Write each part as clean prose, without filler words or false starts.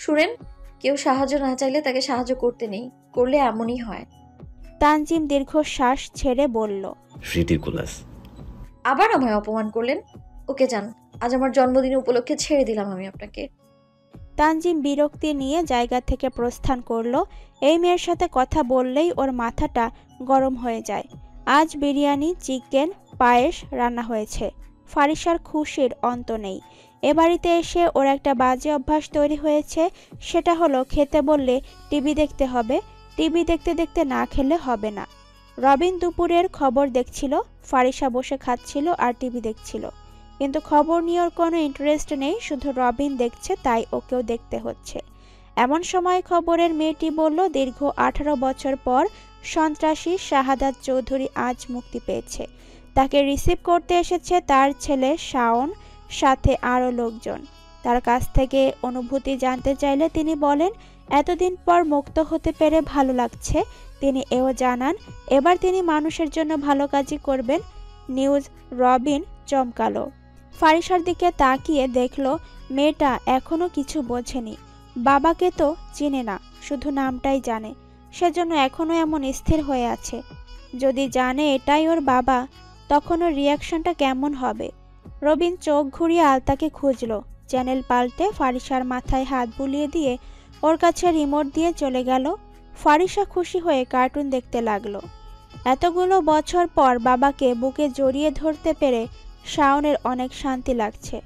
শুনেন, কেউ সাহায্য না চাইলে তাকে সাহায্য করতে নেই, করলে এমনই হয়। তানজিম দীর্ঘশ্বাস ছেড়ে বলল, রিডিকুলাস। আবার আমায় অপমান করলেন। ওকে যান, আজ আমার জন্মদিন উপলক্ষে ছেড়ে দিলাম আমি আপনাকে। তানজিম বিরক্তি নিয়ে জায়গা থেকে প্রস্থান করলো। এই মেয়ের সাথে কথা বললেই ওর মাথাটা গরম হয়ে যায়। আজ বিরিয়ানি, চিকেন, পায়েস রান্না হয়েছে। ফারিসার খুশির অন্ত নেই। এ বাড়িতে এসে ওর একটা বাজে অভ্যাস তৈরি হয়েছে, সেটা হলো খেতে বললে টিভি দেখতে হবে, টিভি দেখতে দেখতে না খেলে হবে না। রবিন দুপুরের খবর দেখছিল, ফারিসা বসে খাচ্ছিল আর টিভি দেখছিল। কিন্তু খবর নিয়ে ওর কোনো ইন্টারেস্ট নেই, শুধু রবিন দেখছে তাই ওকেও দেখতে হচ্ছে। এমন সময় খবরের মেয়েটি বলল, দীর্ঘ 18 বছর পর সন্ত্রাসী শাহাদাত চৌধুরী আজ মুক্তি পেয়েছে। তাকে রিসিভ করতে এসেছে তার ছেলে শাওন, সাথে আরও লোকজন। তার কাছ থেকে অনুভূতি জানতে চাইলে তিনি বলেন, এতদিন পর মুক্ত হতে পেরে ভালো লাগছে। তিনি এও জানান এবার তিনি মানুষের জন্য ভালো কাজই করবেন। নিউজ রবিন চমকালো। ফারিসার দিকে তাকিয়ে দেখল মেয়েটা এখনো কিছু বোঝেনি। বাবাকে তো চিনে না, শুধু নামটাই জানে, সেজন্য এখনো এমন স্থির হয়ে আছে। যদি জানে এটাই ওর বাবা, তখন ওর রিয়াকশনটা কেমন হবে? রবিন চোখ ঘুরিয়ে আলতাকে খুঁজল। চ্যানেল পাল্টে ফারিসার মাথায় হাত বুলিয়ে দিয়ে ওর কাছে রিমোট দিয়ে চলে গেল। ফারিসা খুশি হয়ে কার্টুন দেখতে লাগলো। এতগুলো বছর পর বাবাকে বুকে জড়িয়ে ধরতে পেরে শাওনের অনেক শান্তি লাগছে।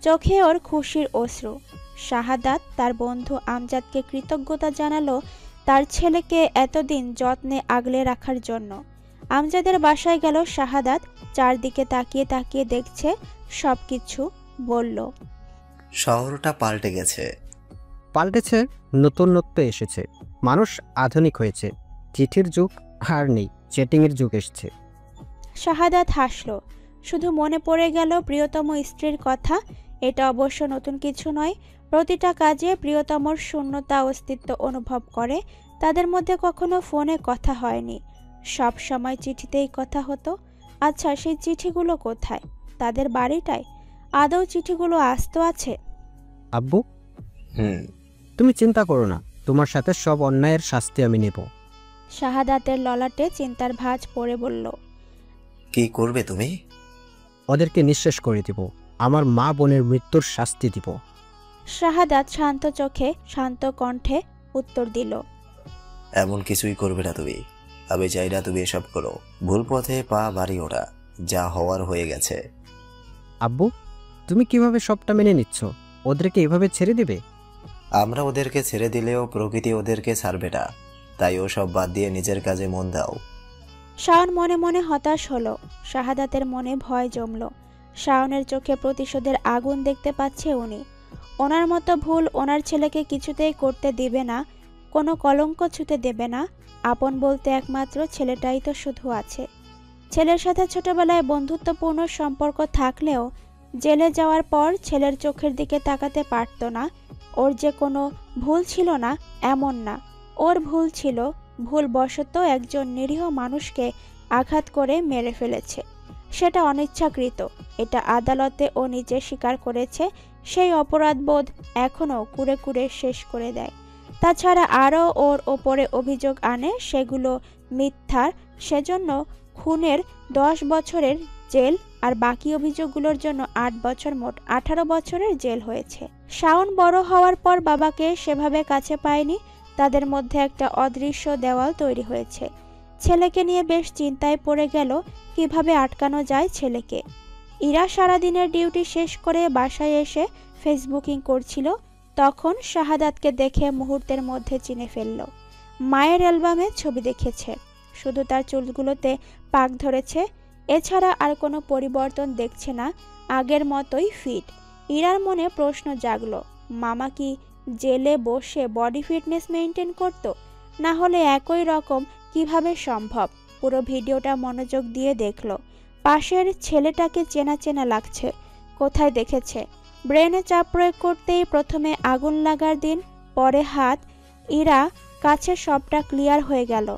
চোখে ওর খুশির অশ্রু। শাহাদাত তার বন্ধু আমজাদকে কৃতজ্ঞতা জানালো তার ছেলেকে এতদিন যত্নে আগলে রাখার জন্য। আমজাদের বাসায় গেল শাহাদাত, চারদিকে তাকিয়ে তাকিয়ে দেখছে সবকিছু। বলল, শহরটা পাল্টে গেছে। পাল্টেছে, নতুনত্ব এসেছে, মানুষ আধুনিক হয়েছে। চিঠির যুগ আর নেই, চ্যাটিংয়ের যুগ এসছে। শাহাদাত হাসল। শুধু মনে পড়ে গেল প্রিয়তম স্ত্রীর কথা। এটা অবশ্য নতুন কিছু নয়। প্রতিটা কাজে প্রিয়তমর শূন্যতা অস্তিত্ব অনুভব করে। তাদের মধ্যে কখনো ফোনে কথা হয়নি, সব সময় চিঠিতেই কথা হতো। আচ্ছা, সেই চিঠিগুলো কোথায়? তাদের বাড়িটায়? আদৌ চিঠিগুলো আস্ত আছে? আব্বু, তুমি চিন্তা করো না, তোমার সাথে সব অন্যায়ের শাস্তি আমি নেব। শাহাদাতের ললাটে চিন্তার ভাঁজ পড়ে বলল, কি করবে তুমি? ওদেরকে নিঃশেষ করে দিব, আমার মা বোনের মৃত্যুর শাস্তি দিব। শাহাদাত শান্ত চোখে শান্ত কণ্ঠে উত্তর দিল, এমন কিছুই করবে না তুমি। আমি চাই না তুমি এসব করো। ভুল পথে পা বাড়ি ওঠা, যা হওয়ার হয়ে গেছে। আব্বু, তুমি কিভাবে সবটা মেনে নিচ্ছ? ওদেরকে এভাবে ছেড়ে দিবে? আমরা ওদেরকে ছেড়ে দিলেও প্রকৃতি ওদেরকে ছাড়বে না, তাই ও সব বাদ দিয়ে নিজের কাজে মন দাও। শাওন মনে মনে হতাশ হলো। শাহাদাতের মনে ভয় জমল। শাওনের চোখে প্রতিশোধের আগুন দেখতে পাচ্ছে উনি। ওনার মতো ভুল ওনার ছেলেকে কিছুতেই করতে দিবে না, কোনো কলঙ্ক ছুঁতে দেবে না। আপন বলতে একমাত্র ছেলেটাই তো শুধু আছে। ছেলের সাথে ছোটবেলায় বন্ধুত্বপূর্ণ সম্পর্ক থাকলেও জেলে যাওয়ার পর ছেলের চোখের দিকে তাকাতে পারত না। ওর যে কোনো ভুল ছিল না এমন না, ওর ভুল ছিল ভুলবশত একজন নিরীহ মানুষকে আঘাত করে মেরে ফেলেছে। সেটা অনিচ্ছাকৃত, এটা আদালতে ও নিজে স্বীকার করেছে। সেই অপরাধবোধ এখনও কুরে কুরে শেষ করে দেয়। তাছাড়া আরও ওর ওপরে অভিযোগ আনে, সেগুলো মিথ্যার। সেজন্য খুনের 10 বছরের জেল আর বাকি অভিযোগগুলোর জন্য 8 বছর, মোট 18 বছরের জেল হয়েছে। শাওন বড় হওয়ার পর বাবাকে সেভাবে কাছে পায়নি। তাদের মধ্যে একটা অদৃশ্য দেওয়াল তৈরি হয়েছে। ছেলেকে নিয়ে বেশ চিন্তায় পড়ে গেল কিভাবে আটকানো যায় ছেলেকে। ইরা সারাদিনের ডিউটি শেষ করে বাসায় এসে ফেসবুকিং করছিল, তখন শাহাদাতকে দেখে মুহূর্তের মধ্যে চিনে ফেলল। মায়ের অ্যালবামে ছবি দেখেছে, শুধু তার চুলগুলোতে পাক ধরেছে, এছাড়া আর কোনো পরিবর্তন দেখছে না, আগের মতোই ফিট। ইরার মনে প্রশ্ন জাগলো, মামা কি জেলে বসে বডি ফিটনেস মেনটেন করতো? না হলে একই রকম কিভাবে সম্ভব? পুরো ভিডিওটা মনোযোগ দিয়ে দেখলো। পাশের ছেলেটাকে চেনা চেনা লাগছে, কোথায় দেখেছে? ব্রেনে চাপ প্রয়োগ করতেই প্রথমে আগুন লাগার দিন, পরে হাত। ইরা কাছে সবটা ক্লিয়ার হয়ে গেল।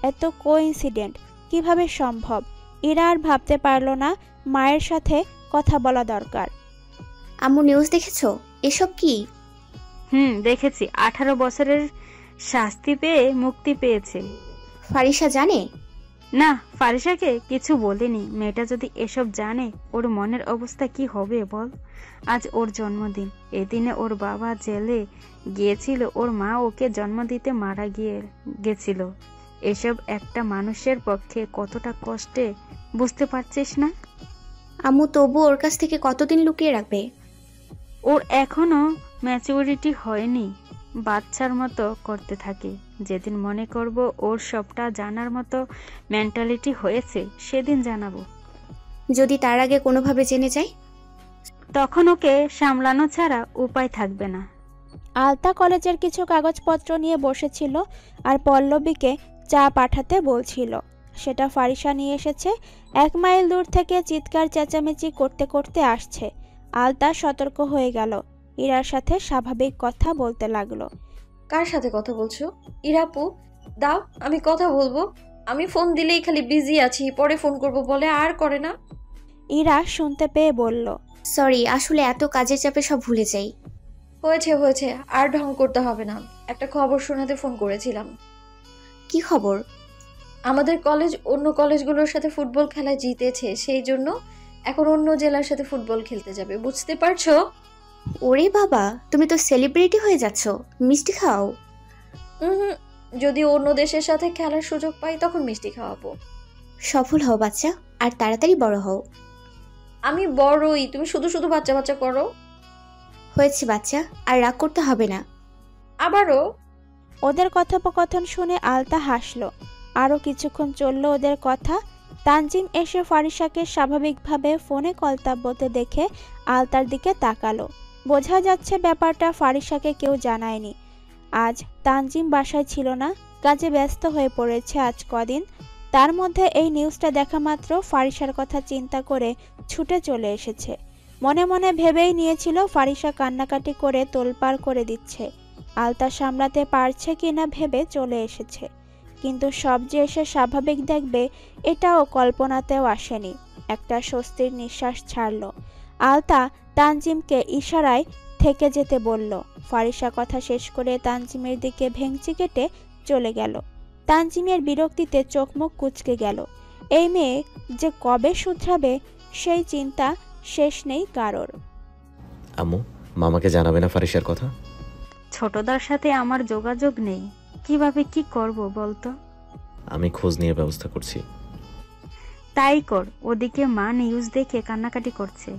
এত কোইন্সিডেন্ট কিভাবে সম্ভব? ইরা আর ভাবতে পারল না, মায়ের সাথে কথা বলা দরকার। আম্মু, নিউজ দেখেছো? এসব কি? দেখেছি। 18 বছরের শাস্তি পেয়ে মুক্তি পেয়েছে। ফারিসা জানে? না, ফারিসাকে কিছু বলিনি। মেয়েটা যদি এসব জানে, ওর মনের অবস্থা কি হবে বল। আজ ওর জন্মদিন। এদিনে ওর বাবা জেলে গিয়েছিল, ওর মা ওকে জন্ম দিতে মারা গেছিল। এসব একটা মানুষের পক্ষে কতটা কষ্টে, বুঝতে পারছিস না? আম্মু তবু ওর কাছ থেকে কতদিন লুকিয়ে রাখবে? ওর এখনো ম্যাচুরিটি হয়নি, বাচ্চার মতো করতে থাকে। যেদিন মনে করব ওর সবটা জানার মতো মেন্টালিটি হয়েছে, সেদিন জানাবো। যদি তার আগে কোনোভাবে জেনে যায়? তখন ওকে সামলানো ছাড়া উপায় থাকবে না। আলতা কলেজের কিছু কাগজপত্র নিয়ে বসেছিল আর পল্লবীকে চা পাঠাতে বলছিল। সেটা ফারিসা নিয়ে এসেছে। 1 মাইল দূর থেকে চিৎকার চেঁচামেচি করতে করতে আসছে। আলতা সতর্ক হয়ে গেল। ইরার সাথে স্বাভাবিক কথা বলতে লাগলো। কার সাথে কথা বলছো? ইরাপু, দাও আমি কথা বলবো। আমি ফোন দিলেই খালি বিজি আছি, পরে ফোন করব বলে, আর করে না। ইরা শুনতে পেয়ে বলল, সরি, আসলে এত কাজের চাপে সব ভুলে যাই। হয়েছে হয়েছে, আর ঢং করতে হবে না। একটা খবর শোনাতে ফোন করেছিলাম। কি খবর? আমাদের কলেজ অন্য কলেজগুলোর সাথে ফুটবল খেলায় জিতেছে, সেই জন্য এখন অন্য জেলার সাথে ফুটবল খেলতে যাবে, বুঝতে পারছো? ওরে বাবা, তুমি তো সেলিব্রিটি হয়ে যাচ্ছ। মিষ্টি খাও। হুম, যদি অন্য দেশের সাথে খেলার সুযোগ পাই তখন মিষ্টি খাওয়াবো। সফল হও বাচ্চা, আর তাড়াতাড়ি বড় হও। আমি বড়ই, তুমি শুধু শুধু বাচ্চা বাচ্চা করো। হয়েছে বাচ্চা, আর রাগ করতে হবে না। আবারও? ওদের কথোপকথন শুনে আলতা হাসল। আরও কিছুক্ষণ চলল ওদের কথা। তানজিম এসে ফারিসাকে স্বাভাবিকভাবে ফোনে কলতাপ বলতে দেখে আলতার দিকে তাকালো। বোঝা যাচ্ছে ব্যাপারটা ফারিসাকে কেউ জানায়নি। আজ তানজিম বাসায় ছিল না, কাজে ব্যস্ত হয়ে পড়েছে আজ কদিন। তার মধ্যে এই নিউজটা দেখা মাত্র ফারিসার কথা চিন্তা করে ছুটে চলে এসেছে। মনে মনে ভেবেই নিয়েছিল ফারিসা কান্নাকাটি করে তোলপাড় করে দিচ্ছে, আলতা সামলাতে পারছে কিনা ভেবে চলে এসেছে। কিন্তু সব যে এসে স্বাভাবিক দেখবে এটাও কল্পনাতেও আসেনি। একটা স্বস্তির নিঃশ্বাস ছাড়ল। আলতা তানজিমকে ইশারায় থেকে যেতে বলল। ফারিসা কথা শেষ করে তানজিমের দিকে ভেংচি কেটে চলে গেল। তানজিমের বিরক্তিতে চোখ মুখ কুঁচকে গেল। এই মেয়ে যে কবে শুধরাবে সেই চিন্তা শেষ নেই কারোর। আম্মু, মামাকে জানাবে না ফারিসার কথা? ছোটদার সাথে আমার যোগাযোগ নেই, কিভাবে কি করব বলতো? আমি খোঁজ নিয়ে ব্যবস্থা করছি। তাই কর। ওদিকে মা নিউজ দেখে কান্নাকাটি করছে,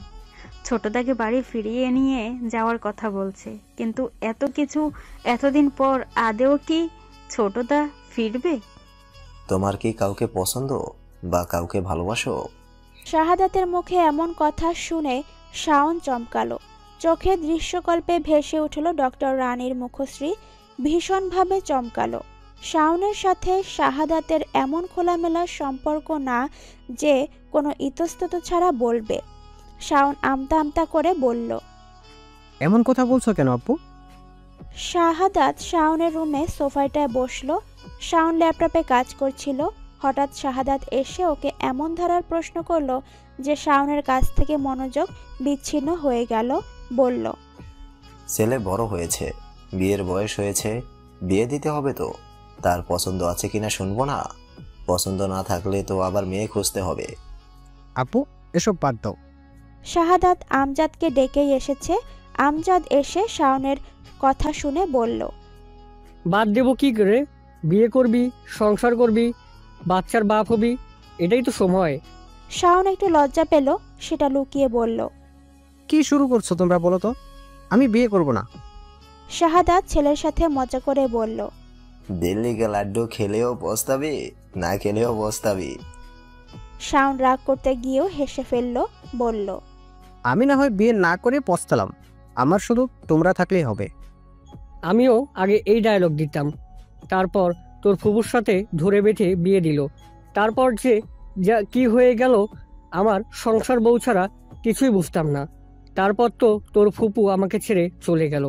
ছোটদাকে বাড়ি ফিরিয়ে নিয়ে যাওয়ার কথা বলছে। কিন্তু এত কিছু এতদিন পর আদেও কি ছোটদা ফিরবে? তোমার কি কাউকে পছন্দ বা কাউকে ভালোবাসো? শাহাদাতের মুখে এমন কথা শুনে শাওন চমকালো। চোখে দৃশ্যকল্পে ভেসে উঠল ডক্টর রানীর মুখশ্রী। ভীষণভাবে চমকালো। শাওনের সাথে শাহাদাতের এমন খোলামেলা সম্পর্ক না যে কোনো ইতস্তত ছাড়া বলবে। শাওন আমতা আমতা করে বলল, এমন কথা বলছো কেন আপু? শাহাদাত শাওনের রুমে সোফাটায় বসলো। শাওন ল্যাপটপে কাজ করছিল। হঠাৎ শাহাদাত এসে ওকে এমন ধারার প্রশ্ন করলো যে শাওনের কাছ থেকে মনোযোগ বিচ্ছিন্ন হয়ে গেল। বলল, ছেলে বড় হয়েছে, বিয়ের বয়স হয়েছে, বিয়ে দিতে হবে তো। তার পছন্দ আছে কিনা শুনবো না? পছন্দ না থাকলে তো আবার মেয়ে খুঁজতে হবে। আপু, এসব বাদ দাও। শাহাদাত আমজাদকে ডেকেই এসেছে। আমজাদ এসে শাওনের কথা শুনে বলল, বাদ দেব কি করে? বিয়ে করবি, সংসার করবি, বাচ্চার বাপ হবি, এটাই তো সময়। শাওন একটু লজ্জা পেল, সেটা লুকিয়ে বলল, কি শুরু করছো তোমরা বলো তো? আমি বিয়ে করব না। শাহাদাত ছেলের সাথে মজা করে বলল, দিল্লি কে লাড্ডু খেলেও পস্তাবি, না খেলেও পস্তাবি। শাওন রাগ করতে গিয়েও হেসে ফেলল, বলল, আমি না হয় বিয়ে না করে পস্তালাম, আমার শুধু তোমরা থাকলেই হবে। আমিও আগে এই ডায়লগ দিতাম, তারপর তোর ফুপুর সাথে ধরে বেঁধে বিয়ে দিল, তারপর যে যা কি হয়ে গেল, আমার সংসার বউ ছাড়া কিছুই বুঝতাম না। তারপর তো তোর ফুপু আমাকে ছেড়ে চলে গেল।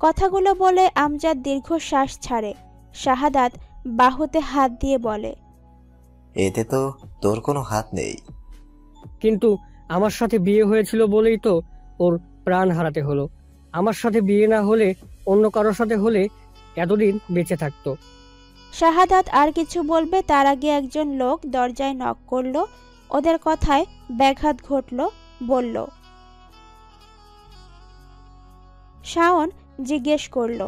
কথাগুলো বলে আমজাদ দীর্ঘশ্বাস ছাড়ে। শাহাদাত বাহুতে হাত দিয়ে বলে, এতে তো তোর কোনো হাত নেই। কিন্তু আমার সাথে বিয়ে হয়েছিল বলেই তো ওর প্রাণ হারাতে হলো। আমার সাথে বিয়ে না হলে অন্য কারোর সাথে হলে এতদিন বেঁচে থাকতো। শাহাদাত আর কিছু বলবে তার আগে একজন লোক দরজায় নক করলো। ওদের কথায় ব্যাঘাত ঘটল। বলল, শাওন জিজ্ঞেস করলো,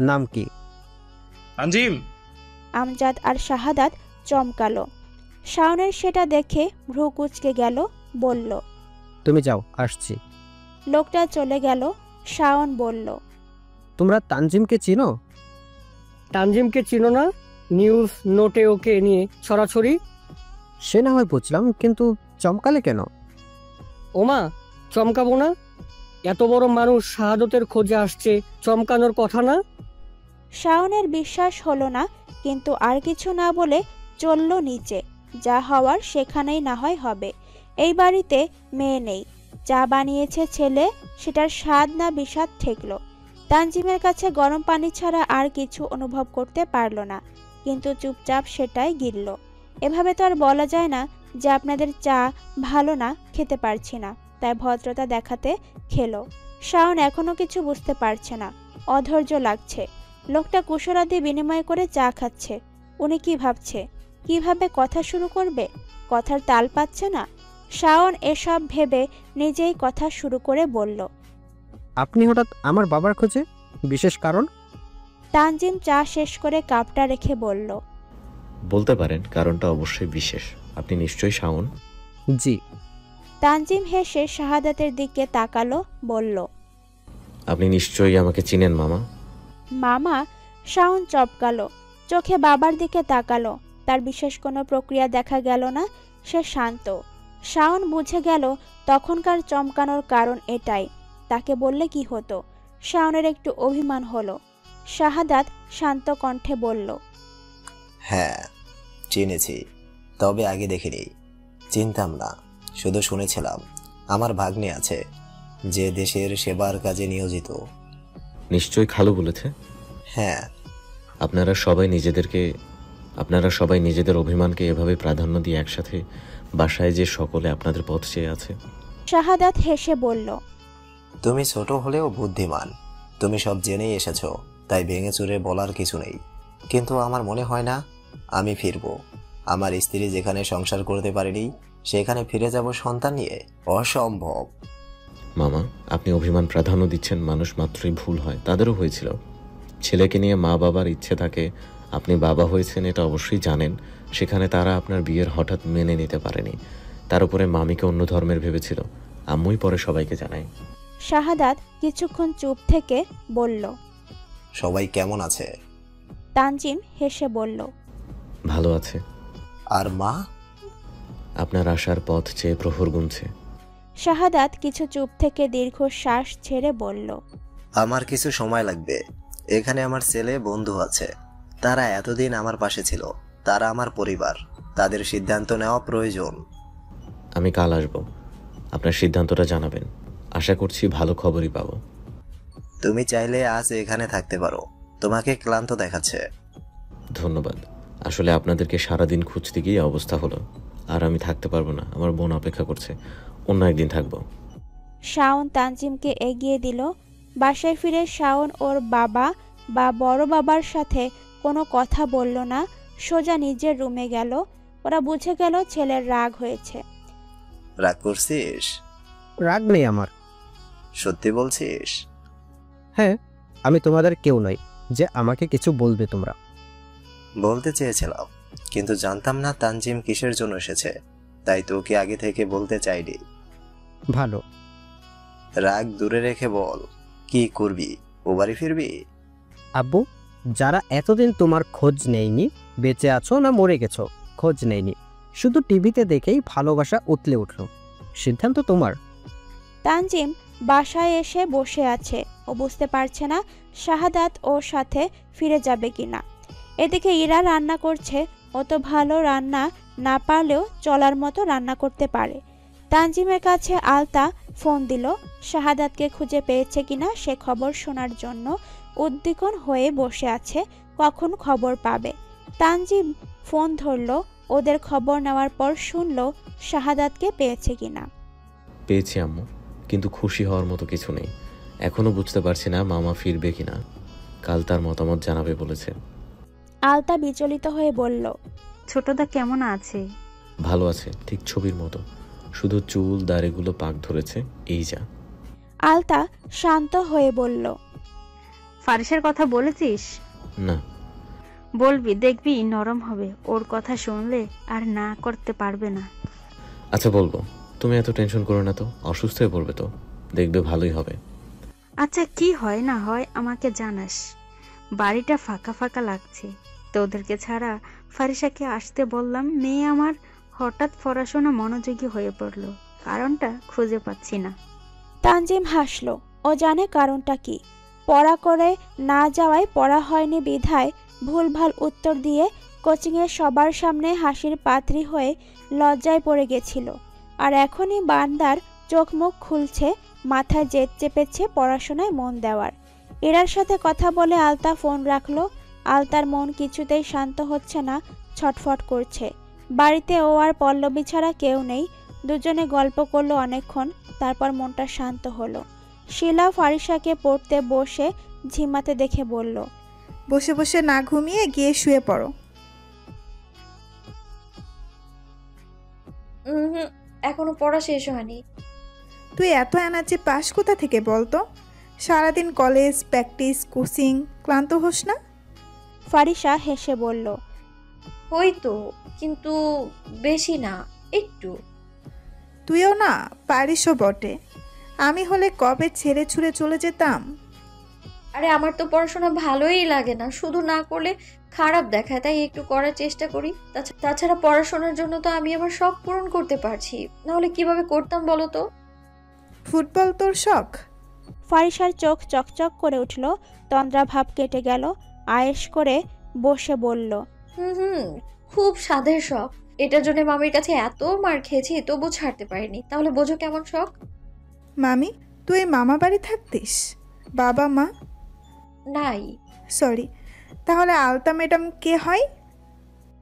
নাম কি? তানজিম। আমজাদ আর শাহাদাত চমকালো। শাওনের সেটা দেখে ভ্রু কুঁচকে গেল। বলল, তুমি যাও, আসছি। লোকটা চলে গেল। শাওন বলল, তোমরা তানজিমকে চিনো? তানজিমকে চিনো না? নিউজ নোটে ওকে নিয়ে ছড়াছড়ি। সে না হয় বুঝলাম, কিন্তু চমকালে কেন? ওমা, চমকাবো না? এত বড় মানুষ শাহাদতের খোঁজে আসছে, চমকানোর কথা না? শাওনের বিশ্বাস হলো না, কিন্তু আর কিছু না বলে চলল নিচে। যা হওয়ার সেখানেই না হয় হবে। এই বাড়িতে মেয়ে নেই। চা বানিয়েছে ছেলে, সেটার স্বাদ না বিষাদ ঠেকল। তানজিমের কাছে গরম পানি ছাড়া আর কিছু অনুভব করতে পারল না, কিন্তু চুপচাপ সেটাই গিলল। এভাবে তো আর বলা যায় না যে আপনাদের চা ভালো না, খেতে পারছি না, তাই ভদ্রতা দেখাতে খেলো। শাওন এখনো কিছু বুঝতে পারছে না, অধৈর্য লাগছে। লোকটা কুশলাদি বিনিময় করে চা খাচ্ছে। উনি কি ভাবছে, কিভাবে কথা শুরু করবে? কথার তাল পাচ্ছে না। শাওন এসব ভেবে নিজেই কথা শুরু করে বলল, আপনি হঠাৎ আমার বাবার খোঁজে, বিশেষ কারণ? তানজিম চা শেষ করে কাপটা রেখে বলল, বলতে পারেন, কারণটা অবশ্যই বিশেষ। আপনি নিশ্চয়ই শাওন? জি। তানজিম হেসে শাহাদাতের দিকে তাকালো। বলল, আপনি নিশ্চয়ই আমাকে চিনেন মামা? মামা? শাওন চপকালো, চোখে বাবার দিকে তাকালো। তার বিশেষ কোনো প্রক্রিয়া দেখা গেল না, সে শান্ত। শাওন বুঝে গেল তখনকার চমকানোর কারণ এটাই। তাকে বললে কি হতো? শাওনের একটু অভিমান হলো। শাহাদাত শান্ত কণ্ঠে বলল, হ্যাঁ চিনেছি, তবে আগে দেখিনি। চিনতাম না, শুধু শুনেছিলাম আমার ভাগ্নে আছে যে দেশের সেবার কাজে নিয়োজিত। নিশ্চয়ই খালু বলেছে? হ্যাঁ। আপনারা সবাই নিজেদের অভিমানকে এভাবে প্রাধান্য দিয়ে একসাথে বাসায় যে সকলে আপনাদের পথ চেয়ে আছে। শাহাদাত হেসে বলল, তুমি ছোট হলেও বুদ্ধিমান। তুমি সব জেনেই এসেছো, তাই ভেঙে চুরে বলার কিছু নেই। কিন্তু আমার মনে হয় না আমি ফিরবো। আমার স্ত্রী যেখানে সংসার করতে পারেনি সেখানে ফিরে যাব সন্তান নিয়ে? অসম্ভব। মামা, আপনি অভিমান প্রাধান্য দিচ্ছেন। মানুষ মাত্রই ভুল হয়, তাদেরও হয়েছিল। ছেলেকে নিয়ে মা বাবার ইচ্ছে থাকে। আপনি বাবা হয়েছেন এটা অবশ্যই জানেন। সেখানে তারা আপনার বিয়ের হঠাৎ মেনে নিতে পারেনি। তার উপরে মামিকে অন্য ধর্মের ভেবেছিল। আম্মুই পরে সবাইকে জানায়। শাহাদাত কিছুক্ষণ চুপ থেকে বলল, সবাই কেমন আছে? তানজিম হেসে বলল, ভালো আছে। আর মা? আপনার আসার পথ চেয়ে প্রহর গুনছে। শাহাদাত কিছু চুপ থেকে দীর্ঘ শ্বাস ছেড়ে বলল, আমার কিছু সময় লাগবে। এখানে আমার ছেলে বন্ধু আছে, তারা এতদিন আমার পাশে ছিল। তারা আমার পরিবার, তাদের সিদ্ধান্ত নেওয়া প্রয়োজন। আমি কাল আসব, আপনার সিদ্ধান্তটা জানাবেন। আশা করছি ভালো খবরই পাবো। তুমি চাইলে আজ এখানে থাকতে পারো, তোমাকে ক্লান্ত দেখাচ্ছে। ধন্যবাদ। আসলে আপনাদেরকে সারাদিন খুঁজতে গিয়ে অবস্থা হলো। আর আমি থাকতে পারবো না, আমার বোন অপেক্ষা করছে। অন্য একদিন থাকবো। শাওন তানজিমকে এগিয়ে দিল। বাসায় ফিরে শাওন ওর বাবা বা বড় বাবার সাথে কোনো কথা বলল না, সোজা নিজের রুমে গেল। ওরা বুঝে গেল ছেলের রাগ হয়েছে। রাগ করছিস? রাগ নেই আমার। সত্যি বলছিস? হ্যাঁ, আমি তোমাদের কেউ নই যে আমাকে কিছু বলবে তোমরা। বলতে চেয়েছিলাম, কিন্তু জানতাম না তানজিম কিসের জন্য এসেছে, তাই তোকে আগে থেকে বলতে চাইনি। ভালো। রাগ দূরে রেখে বল, কি করবি? ও বাড়ি ফিরবি? আব্বু, যারা এতদিন তোমার খোঁজ নেয়নি, বেঁচে আছো না মরে গেছো খোঁজ নেয়নি, শুধু টিভিতে দেখেই ভালোবাসা উতলে উঠল। সিদ্ধান্ত তোমার। তানজিম বাসায় এসে বসে আছে। ও বুঝতে পারছে না শাহাদাত ওর সাথে ফিরে যাবে কিনা। এদিকে ইরা রান্না করছে। অত ভালো রান্না না পারলেও চলার মতো রান্না করতে পারে। তানজিমের কাছে আলতা ফোন দিল শাহাদাতকে খুঁজে পেয়েছে কিনা সে খবর শোনার জন্য। উদ্বিগ্ন হয়ে বসে আছে কখন খবর পাবে। তানজিম ফোন ধরল। ওদের খবর নেওয়ার পর শুনল শাহাদাতকে পেয়েছে কিনা। পেয়েছি আম্মু, কিন্তু খুশি হওয়ার মতো কিছু নেই। এখনো বুঝতে পারছি না মামা ফিরবে কিনা। কাল তার মতামত জানাবে বলেছে। আলতা বিচলিত হয়ে বলল, ছোটদা কেমন আছে? ভালো আছে, ঠিক ছবির মতো, শুধু চুল দাড়িগুলো পাক ধরেছে, এই যা। আলতা শান্ত হয়ে বলল, ফারিসের কথা বলেছিস? না। বলবি, দেখবি নরম হবে, ওর কথা শুনলে আর না করতে পারবে না। আচ্ছা বলবো, তুমি এত টেনশন করো না তো, অসুস্থ হয়ে পড়বে তো, দেখবে ভালোই হবে। আচ্ছা, কি হয় না হয় আমাকে জানাস। বাড়িটা ফাঁকা ফাঁকা লাগছে, তোদেরকে ছাড়া ফারিসাকে আসতে বললাম, মেয়ে আমার হঠাৎ পড়াশোনা মনোযোগী হয়ে পড়লো, কারণটা খুঁজে পাচ্ছি না। তানজিম হাসল। ও জানে কারণটা কি। পড়া করে না যাওয়ায় পড়া হয়নি বিধায় ভুলভাল উত্তর দিয়ে কোচিংয়ে সবার সামনে হাসির পাত্রী হয়ে লজ্জায় পড়ে গেছিল। আর এখনই বান্দার চোখ মুখ খুলছে, মাথায় জেদ চেপেছে পড়াশোনায় মন দেওয়ার। এরার সাথে কথা বলে আলতা ফোন রাখলো। আলতার মন কিছুতেই শান্ত হচ্ছে না, ছটফট করছে। বাড়িতে ও আর পল্লবী ছাড়া কেউ নেই। দুজনে গল্প করলো অনেকক্ষণ, তারপর মনটা শান্ত হলো। শিলা ফারিসাকে পড়তে বসে ঝিমাতে দেখে বলল, বসে বসে না ঘুমিয়ে গিয়ে শুয়ে পড়ো। এখনো পড়া শেষ হয়নি। তুই এত এনার্জি পাস কোথা থেকে বলতো? সারাদিন কলেজ, প্র্যাকটিস, কোচিং, ক্লান্ত হোস না? ফারিসা হেসে বলল, ওই তো, কিন্তু বেশি না, একটু। তুইও না পারিসও বটে, আমি হলে কবে ছেড়ে ছুড়ে চলে যেতাম। আরে আমার তো পড়াশোনা ভালোই লাগে না, শুধু না করলে খারাপ দেখায়, তাই একটু করার চেষ্টা করি। তাছাড়া পড়াশোনার জন্য তো আমি আমার শখ পূরণ করতে পারছি, নাহলে কিভাবে করতাম বলো তো? ফুটবল তোর শখ? ফারিসার চোখ চকচক করে উঠল, তন্দ্রা ভাব কেটে গেল। আয়েশ করে বসে বলল, খুব সাধের শখ। এটার জন্য মামির কাছে এত মার খেয়েছি, তবু ছাড়তে পারিনি। তাহলে বোঝো কেমন শখ। মামি, তুই মামা বাড়ি থাকতিস? বাবা মা নাই। সরি, তাহলে আলতা ম্যাডাম কে হয়?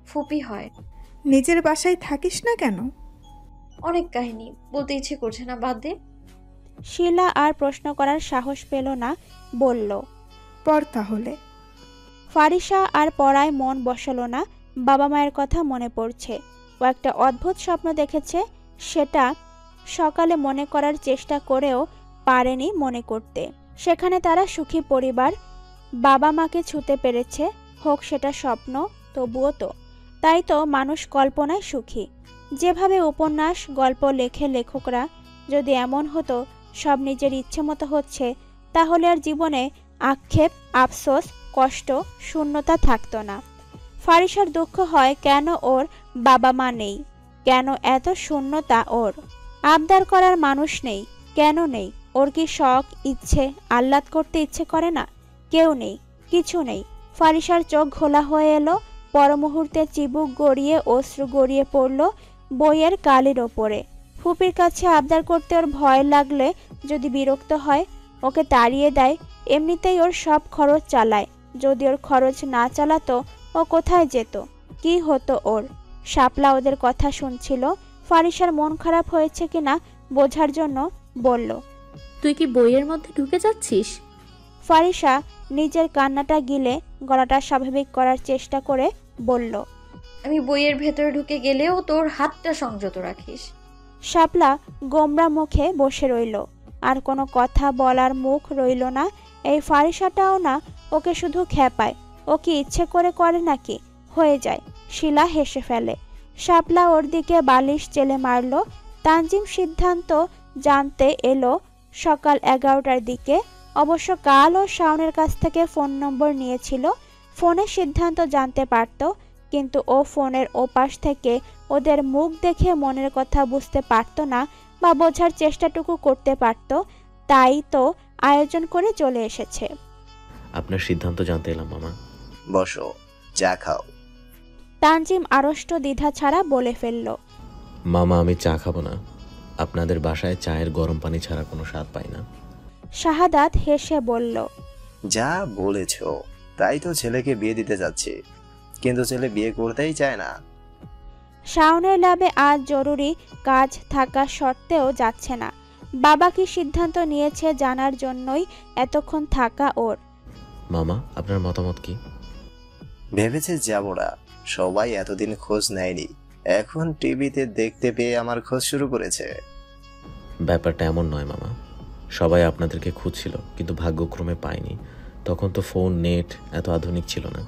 ফুপি হয়। নিজের বাসায় থাকিস না কেন? অনেক কাহিনী, বলতে ইচ্ছে করছে না, বাদ দে। শিলা আর প্রশ্ন করার সাহস পেল না, বলল, পড় তাহলে। ফারিসা আর পড়ায় মন বসালো না। বাবা মায়ের কথা মনে পড়ছে। ও একটা অদ্ভুত স্বপ্ন দেখেছে, সেটা সকালে মনে করার চেষ্টা করেও পারেনি মনে করতে। সেখানে তারা সুখী পরিবার, বাবা মাকে ছুঁতে পেরেছে, হোক সেটা স্বপ্ন, তবুও তো। তাই তো মানুষ কল্পনায় সুখী। যেভাবে উপন্যাস গল্প লেখে লেখকরা, যদি এমন হতো সব নিজের ইচ্ছে মতো হচ্ছে, তাহলে আর জীবনে আক্ষেপ, আফসোস, কষ্ট, শূন্যতা থাকতো না। ফারিসার দুঃখ হয়, কেন ওর বাবা মা নেই, কেন এত শূন্যতা ওর। আবদার করার মানুষ নেই, কেন নেই? ওর কি শখ, ইচ্ছে, আহ্লাদ করতে ইচ্ছে করে না? কেউ নেই, কিছু নেই। ফারিসার চোখ ঘোলা হয়ে এলো। পর মুহূর্তে চিবুক গড়িয়ে অশ্রু গড়িয়ে পড়ল বইয়ের কালির ওপরে। ফুপির কাছে আবদার করতে ওর ভয় লাগলে যদি বিরক্ত হয়, ওকে তাড়িয়ে দেয়। এমনিতেই ওর সব খরচ চালায়, যদি ওর খরচ না চালাতো ও কোথায় যেত, কি হতো ওর? শাপলা ওদের কথা শুনছিল। ফারিসার মন খারাপ হয়েছে কিনা বোঝার জন্য বলল, তুই কি বইয়ের মধ্যে ঢুকে যাচ্ছিস? ফারিসা নিজের কান্নাটা গিলে গলাটা স্বাভাবিক করার চেষ্টা করে বলল, আমি বইয়ের ভেতরে ঢুকে গেলেও তোর হাতটা সংযত রাখিস। শাপলা গোমরা মুখে বসে রইল, আর কোনো কথা বলার মুখ রইল না। এই ফারিসাটাও না ওকে শুধু খেপায়, ও কি ইচ্ছে করে করে নাকি? হয়ে যায়। শিলা হেসে ফেলে। শাপলা ওর দিকে বালিশ চেলে মারল। তানজিম সিদ্ধান্ত জানতে এলো সকাল 11টার দিকে। অবশ্য কাল ও শাওনের কাছ থেকে ফোন নম্বর নিয়েছিল, ফোনে সিদ্ধান্ত জানতে পারত, কিন্তু ও ফোনের ওপাশ থেকে ওদের মুখ দেখে মনের কথা বুঝতে পারত না বা বোঝার চেষ্টাটুকু করতে পারত। তাই তো আয়োজন করে চলে এসেছে। আপনার সিদ্ধান্ত জানতে এলাম মামা। বসো, চা খাও। তানজিম আড়ষ্ট দ্বিধা ছাড়া বলে ফেলল, মামা আমি চা খাবো না, আপনাদের বাসায় চায়ের গরম পানি ছাড়া কোনো স্বাদ পাই না। শাহাদাত হেসে বলল, যা বলেছ, তাই তো ছেলেকে বিয়ে দিতে যাচ্ছে, কিন্তু ছেলে বিয়ে করতেই চায় না। শাওনের ল্যাবে আজ জরুরি কাজ থাকা সত্ত্বেও যাচ্ছে না। বাবা কি সিদ্ধান্ত নিয়েছে জানার জন্যই এতক্ষণ থাকা ওর। মামা, আপনার মতামত কি? ভেবেছে যাব না, সবাই এতদিন খোঁজ নেয়নি, এখন টিভিতে দেখতে পেয়ে আমার খোঁজ শুরু করেছে। ব্যাপারটা এমন নয় মামা, সবাই আপনাদেরকে খুঁজছিল কিন্তু ভাগ্যক্রমে পায়নি। তখন তো ফোন, নেট এত আধুনিক ছিল না।